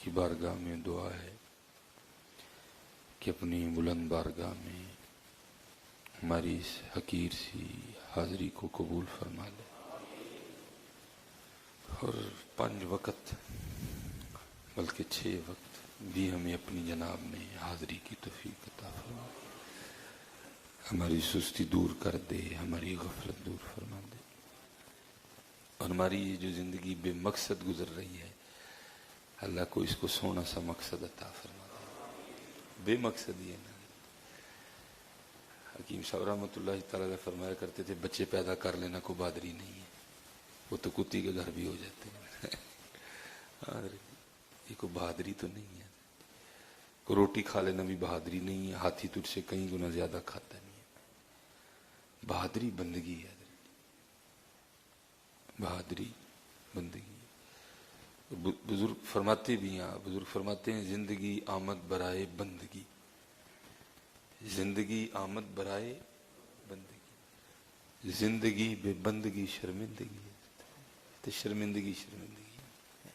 کی بارگاہ میں دعا ہے کہ اپنی بلند بارگاہ میں ہماری اس حقیر سی حاضری کو قبول فرما لے اور 5 وقت بلکہ 6 وقت بھی ہمیں اپنی جناب میں حاضری کی توفیق عطا فرما، ہماری سستی دور کر دے، ہماری غفلت دور فرما دے، اور ہماری یہ جو زندگی بے مقصد گزر رہی ہے اللہ کو اس کو سونا سا مقصد عطا فرما دے۔ بے مقصد یہ نہ، حکیم صاحب رحمۃ اللہ تعالیٰ علیہ فرمایا کرتے تھے بچے پیدا کر لینا کو بہادری نہیں ہے، وہ تو کتی کے گھر بھی ہو جاتے ہیں یہ کوئی بہادری تو نہیں ہے، کو روٹی کھا لینا بھی بہادری نہیں ہے، ہاتھی تجھ سے کئی گنا زیادہ کھاتا نہیں ہے، بہادری بندگی ہے، بہادری بندگی ہے۔ بزرگ فرماتے بھی ہیں، بزرگ فرماتے ہیں زندگی آمد برائے بندگی، زندگی آمد برائے بندگی، زندگی بے بندگی شرمندگی ہے، تو شرمندگی ہے۔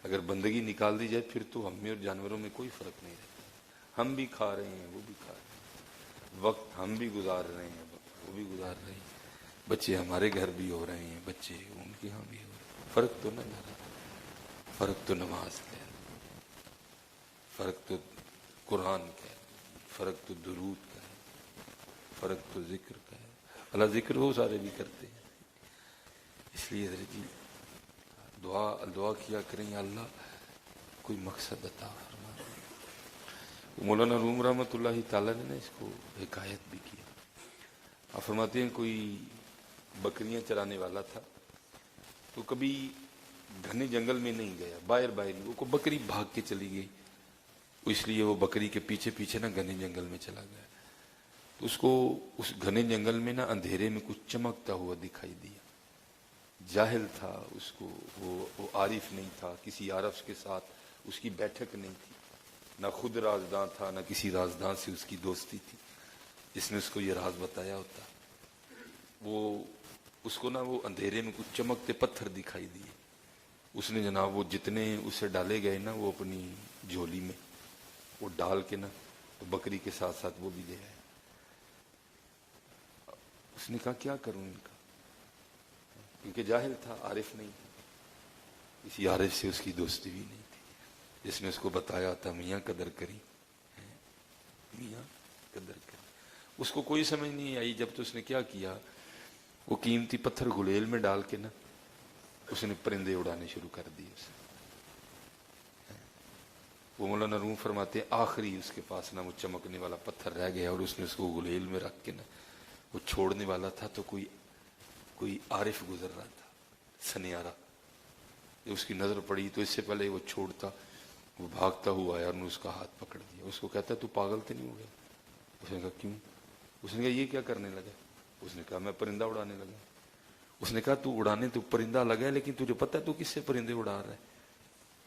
اگر بندگی نکال دی جائے پھر تو ہم میں اور جانوروں میں کوئی فرق نہیں رہتا، ہم بھی کھا رہے ہیں وہ بھی کھا رہے ہیں، وقت ہم بھی گزار رہے ہیں وہ بھی گزار رہے ہیں، بچے ہمارے گھر بھی ہو رہے ہیں، بچے ان کے ہاں بھی ہو رہے ہیں، فرق تو نہ رہا، فرق تو نماز کا ہے، فرق تو قرآن کا ہے، فرق تو درود کا ہے، فرق تو ذکر کا ہے، اللہ ذکر وہ سارے بھی کرتے ہیں، اس لیے حضرت جی دعا کیا کریں یا اللہ کوئی مقصد عطا فرما دے۔ مولانا روم رحمۃ اللہ تعالیٰ نے اس کو حکایت بھی کیا، آپ فرماتے ہیں کوئی بکریاں چرانے والا تھا تو کبھی گھنے جنگل میں نہیں گیا، باہر وہ کو بکری بھاگ کے چلی گئی، اس لیے وہ بکری کے پیچھے پیچھے نہ گھنے جنگل میں چلا گیا، تو اس کو اس گھنے جنگل میں نہ اندھیرے میں کچھ چمکتا ہوا دکھائی دیا، جاہل تھا، اس کو وہ عارف نہیں تھا، کسی عارف کے ساتھ اس کی بیٹھک نہیں تھی، نہ خود رازداں تھا نہ کسی رازداں سے اس کی دوستی تھی جس نے اس کو یہ راز بتایا ہوتا، وہ اس کو نہ وہ اندھیرے میں کچھ چمکتے پتھر دکھائی دیے، اس نے جناب وہ جتنے اسے ڈالے گئے نا وہ اپنی جھولی میں وہ ڈال کے نا بکری کے ساتھ ساتھ وہ بھی لے آیا، اس نے کہا کیا کروں ان کا، کیونکہ جاہل تھا، عارف نہیں تھا، کسی عارف سے اس کی دوستی بھی نہیں تھی جس نے اس کو بتایا تھا میاں قدر کری، میاں قدر کری، اس کو کوئی سمجھ نہیں آئی، جب تو اس نے کیا کیا وہ قیمتی پتھر گلیل میں ڈال کے نا اس نے پرندے اڑانے شروع کر دیے، وہ مولانا روم فرماتے ہیں آخری اس کے پاس نا وہ چمکنے والا پتھر رہ گیا اور اس نے اس کو گلیل میں رکھ کے نا وہ چھوڑنے والا تھا تو کوئی عارف گزر رہا تھا سنیارا، اس کی نظر پڑی تو اس سے پہلے وہ چھوڑتا وہ بھاگتا ہوا آیا اور نے اس کا ہاتھ پکڑ دیا، اس کو کہتا ہے تو پاگل تو نہیں ہو گیا، اس نے کہا کیوں، اس نے کہا یہ کیا کرنے لگا، اس نے کہا میں پرندہ اڑانے لگا، اس نے کہا تو اڑانے تو پرندہ لگا ہے لیکن تجھے پتہ ہے تو کس سے پرندے اڑا رہا ہے،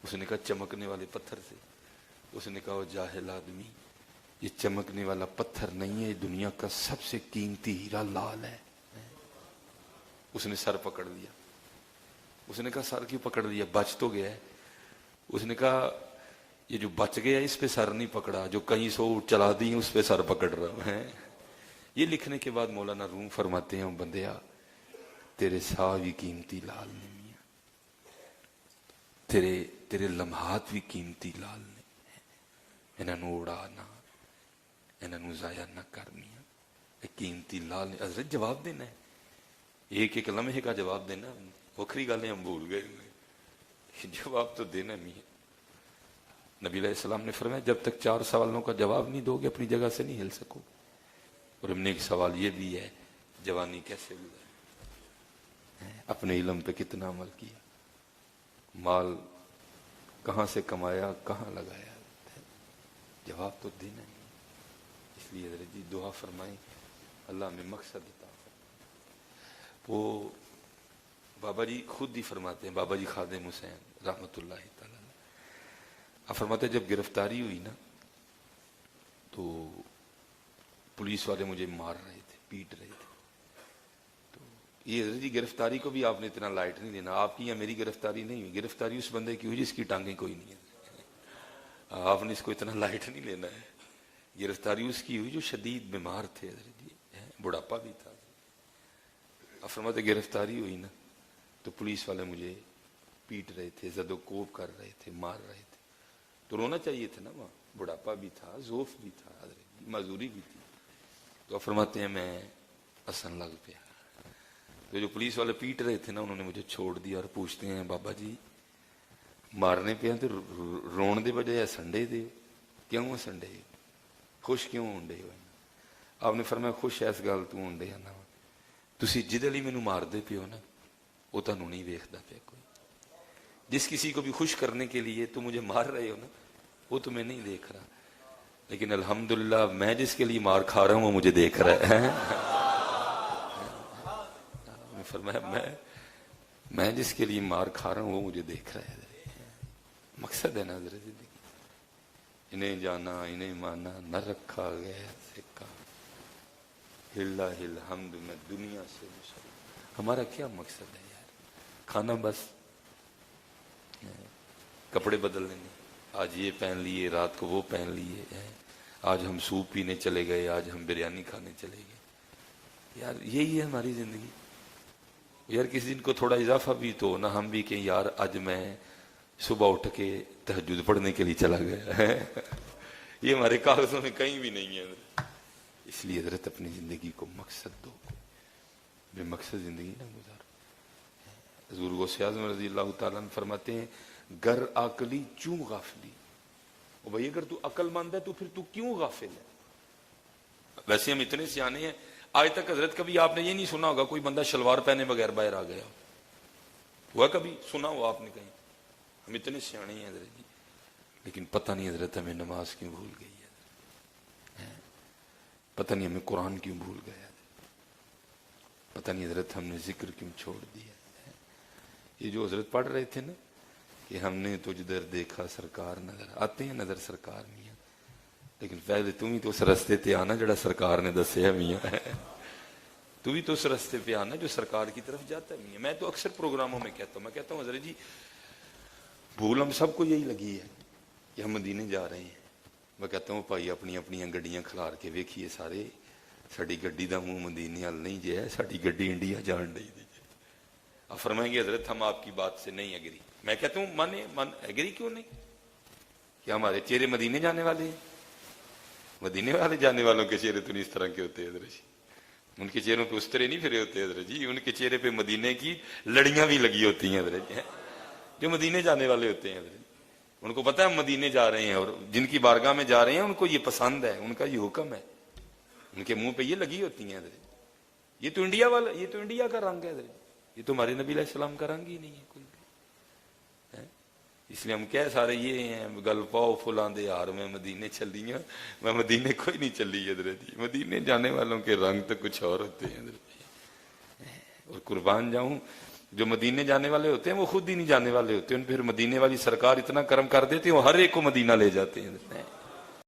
اس نے کہا چمکنے والے پتھر سے، اس نے کہا وہ جاہل آدمی یہ چمکنے والا پتھر نہیں ہے، یہ دنیا کا سب سے قیمتی ہیرا لال ہے، اس نے سر پکڑ لیا، اس نے کہا سر کیوں پکڑ لیا، بچ تو گیا ہے، اس نے کہا یہ جو بچ گیا اس پہ سر نہیں پکڑا، جو کہیں سو چلا دی اس پہ سر پکڑ رہا ہے۔ یہ لکھنے کے بعد مولانا روم فرماتے ہیں بندیا تیرے سا بھی قیمتی لال نے میاں، تیرے لمحات بھی قیمتی لال نے، انہاں نو اڑانا انہاں نو ضائع نہ کرنی، قیمتی لال نے، حضرت جواب دینا ہے، ایک لمحے کا جواب دینا، وکری گالیں ہم بھول گئے، جواب تو دینا نہیں ہے۔ نبی علیہ السلام نے فرمایا جب تک 4 سوالوں کا جواب نہیں دو گے اپنی جگہ سے نہیں ہل سکو، اور ہم نے ایک سوال یہ بھی ہے جوانی کیسے گزاری، اپنے علم پہ کتنا عمل کیا، مال کہاں سے کمایا کہاں لگایا، جواب تو دینا نہیں، اس لیے حضرت جی دعا فرمائیں اللہ میں مقصد عطا فرمائے۔ وہ بابا جی خود ہی فرماتے ہیں، بابا جی خادم حسین رحمۃ اللہ تعالی آپ فرماتے ہیں جب گرفتاری ہوئی نا تو پولیس والے مجھے مار رہے تھے، پیٹ رہے تھے، تو یہ حضرت جی گرفتاری کو بھی آپ نے اتنا لائٹ نہیں لینا، آپ کی یا میری گرفتاری نہیں ہوئی، گرفتاری اس بندے کی ہوئی جس کی ٹانگیں کوئی نہیں ہے، آپ نے اس کو اتنا لائٹ نہیں لینا ہے. گرفتاری اس کی ہوئی جو شدید بیمار تھے حضرت جی, بڑھاپا بھی تھا. اب فرماتے گرفتاری ہوئی نا تو پولیس والے مجھے پیٹ رہے تھے, زد و کوب کر رہے تھے, مار رہے تھے. تو رونا چاہیے تھا نا, وہاں بڑھاپا بھی تھا, ذوف بھی تھا حضرت جی, معذوری بھی تھی. تو اب فرماتے ہیں میں اصل لگ پیا. تو جو پولیس والے پیٹ رہے تھے نا انہوں نے مجھے چھوڑ دیا اور پوچھتے ہیں بابا جی مارنے پہ تو رون دے بجائے سنڈے دے کیوں سنڈے خوش کیوں ہونڈے ہو. آپ نے فرمایا خوش اس گل تو ہونڈے نا تسی جدے لئی مینوں مار دے پیو نا وہ تانوں نہیں ویکھدا پیا کوئی. جس کسی کو بھی خوش کرنے کے لیے تو مجھے مار رہے ہو نا وہ تو میں نہیں دیکھ رہا, لیکن الحمدللہ میں جس کے لیے مار کھا رہا ہوں وہ مجھے دیکھ رہا ہے. فرمایا میں جس کے لیے مار کھا رہا ہوں وہ مجھے دیکھ رہا ہے. مقصد ہے نا حضرت زندگی, انہیں جانا انہیں مانا نہ رکھا گیا سکا ہلا ہل حمد میں دنیا سے مسلم. ہمارا کیا مقصد ہے یار؟ کھانا بس, کپڑے بدل لینے, آج یہ پہن لیے رات کو وہ پہن لیے, آج ہم سوپ پینے چلے گئے آج ہم بریانی کھانے چلے گئے. یار یہی ہے ہماری زندگی. یار کسی دن کو تھوڑا اضافہ بھی تو نہ ہم بھی کہ یار آج میں صبح اٹھ کے تہجد پڑھنے کے لیے چلا گیا. یہ ہمارے کاغذوں میں کہیں بھی نہیں ہے. اس لیے حضرت اپنی زندگی کو مقصد دو, بے مقصد زندگی نہ گزارو. حضور غوث اعظم رضی اللہ تعالیٰ عنہ فرماتے ہیں گر عقلی چوں غافلی. او بھائی اگر تو عقل مند ہے تو پھر تو کیوں غافل ہے؟ ویسے ہم اتنے سیانے ہیں, آج تک حضرت کبھی آپ نے یہ نہیں سنا ہوگا کوئی بندہ شلوار پہنے بغیر باہر آ گیا ہوا, کبھی سنا ہوا آپ نے کہیں؟ ہم اتنے سیانے ہیں حضرت جی, لیکن پتہ نہیں حضرت ہمیں نماز کیوں بھول گئی ہے, پتہ نہیں ہمیں قرآن کیوں بھول گیا, پتہ نہیں حضرت ہم نے ذکر کیوں چھوڑ دیا. یہ جو حضرت پڑھ رہے تھے نا کہ ہم نے تجھ در دیکھا سرکار نظر آتے ہیں, نظر سرکار میاں, لیکن پہلے تم ہی تو اس رستے تے آنا جڑا سرکار نے دسیا میاں. تو بھی تو اس رستے پہ آنا جو سرکار کی طرف جاتا ہے میاں. میں تو اکثر پروگراموں میں کہتا ہوں حضرت جی بھول ہم سب کو یہی لگی ہے کہ ہم مدینے جا رہے ہیں. میں کہتا ہوں بھائی اپنی اپنی گڈیاں کھلار کے ویکھیے سارے, ساری گڈی دا منہ مدینے وال نہیں جے, ساری گڈی انڈیا جان ڈی. اب فرمائیں گے حضرت ہم آپ کی بات سے نہیں ایگری. میں کہتا ہوں من ایگری کیوں نہیں؟ کیا ہمارے چہرے مدینے جانے والے ہیں؟ مدینے والے جانے والوں کے چہرے تو نہیں اس طرح کے ہوتے حضرت جی, ان کے چہروں پہ اس طرح نہیں پھرے ہوتے حضرت جی, ان کے چہرے پہ مدینے کی لڑیاں بھی لگی ہوتی ہیں حضرت جی. جو مدینے جانے والے ہوتے ہیں حضرت ان کو پتہ ہے ہم مدینے جا رہے ہیں, اور جن کی بارگاہ میں جا رہے ہیں ان کو یہ پسند ہے, ان کا یہ حکم ہے, ان کے منہ پہ یہ لگی ہوتی ہیں حضرت. یہ تو انڈیا والا, یہ تو انڈیا کا رنگ ہے حضرت, یہ تو ہمارے نبی علیہ السلام کا رنگ ہی نہیں ہے کوئی. اس لیے ہم کہہ سارے یہ ہیں گل پاؤ فلاں دے یار میں مدینے چلی ہوں, میں مدینے کوئی نہیں چلی حضرت جی. مدینے جانے والوں کے رنگ تو کچھ اور ہوتے ہیں حضرت جی. اور قربان جاؤں جو مدینے جانے والے ہوتے ہیں وہ خود ہی نہیں جانے والے ہوتے ہیں, پھر مدینے والی سرکار اتنا کرم کر دیتے ہیں وہ ہر ایک کو مدینہ لے جاتے ہیں.